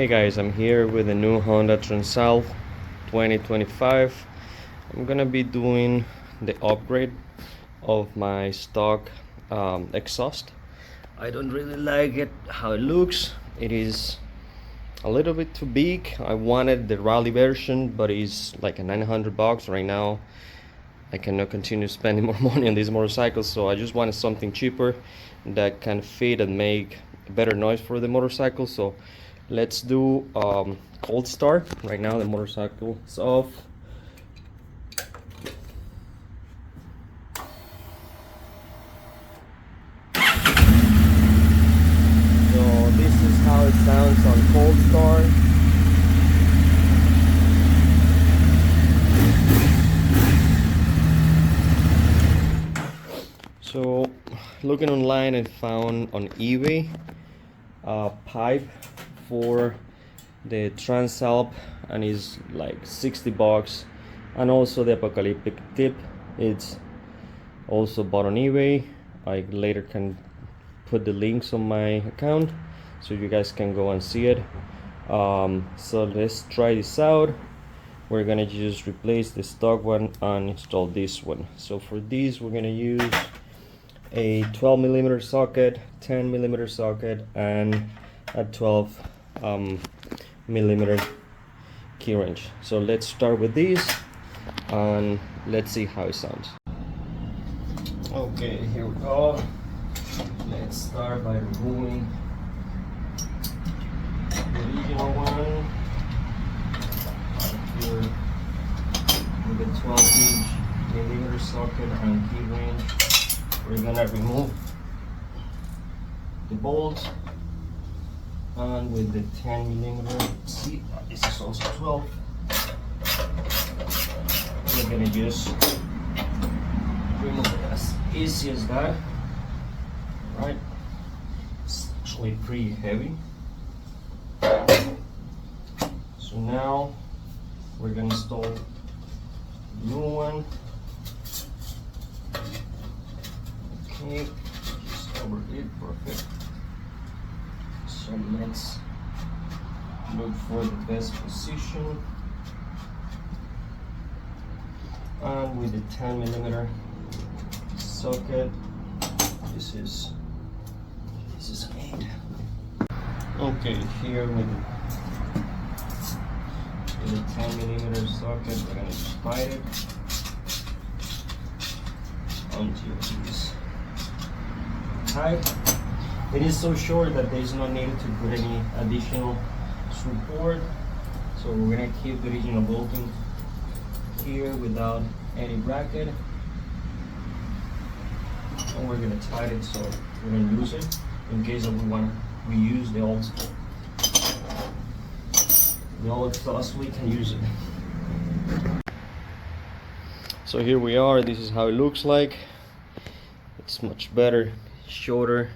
Hey guys, I'm here with the new Honda Transalp 2025. I'm gonna be doing the upgrade of my stock exhaust. I don't really like it how it looks. It is a little bit too big. I wanted the rally version, but it's like a 900 bucks right now. I cannot continue spending more money on these motorcycles, so I just wanted something cheaper that can fit and make better noise for the motorcycle. So let's do cold start. Right now the motorcycle is off. So this is how it sounds on cold start. So looking online, I found on eBay a pipe for the Transalp, and it's like 60 bucks, and also the apocalyptic tip, it's also bought on eBay. I later can put the links on my account so you guys can go and see it. So let's try this out. We're gonna just replace the stock one and install this one. So for this we're gonna use a 12mm socket, 10mm socket, and a 12mm key wrench. So let's start with this and let's see how it sounds. Okay, here we go. Let's start by removing the original one. Here with the 12mm socket and key wrench, we're gonna remove the bolts, and with the 10mm, see, this is also 12. We're gonna just remove it as easy as that. Right, it's actually pretty heavy. So now we're gonna install the new one. Okay, just over it, perfect. So let's look for the best position, and with the 10mm socket, this is 8. Okay, here with the 10mm socket, we're gonna just slide it onto this type. It is so short that there is no need to put any additional support, so we're gonna keep the original bolting here without any bracket, and we're gonna tighten it so we don't lose it in case that we want to reuse the old exhaust. We can use it. So here we are. This is how it looks like. It's much better, shorter.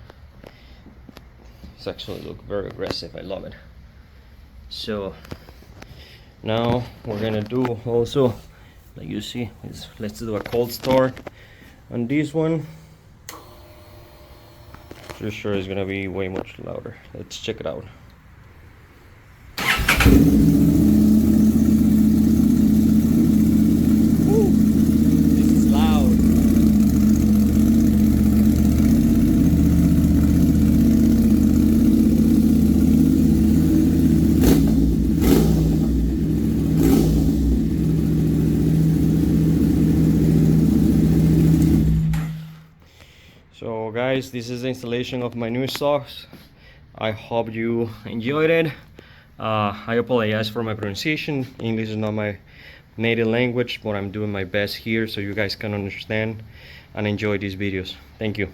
It's actually look very aggressive. I love it. So now we're gonna do also, like you see, let's do a cold start on this one. For sure it's gonna be way much louder. Let's check it out. Woo! This is loud. So guys, this is the installation of my new socks. I hope you enjoyed it. I apologize for my pronunciation. English is not my native language, but I'm doing my best here so you guys can understand and enjoy these videos. Thank you.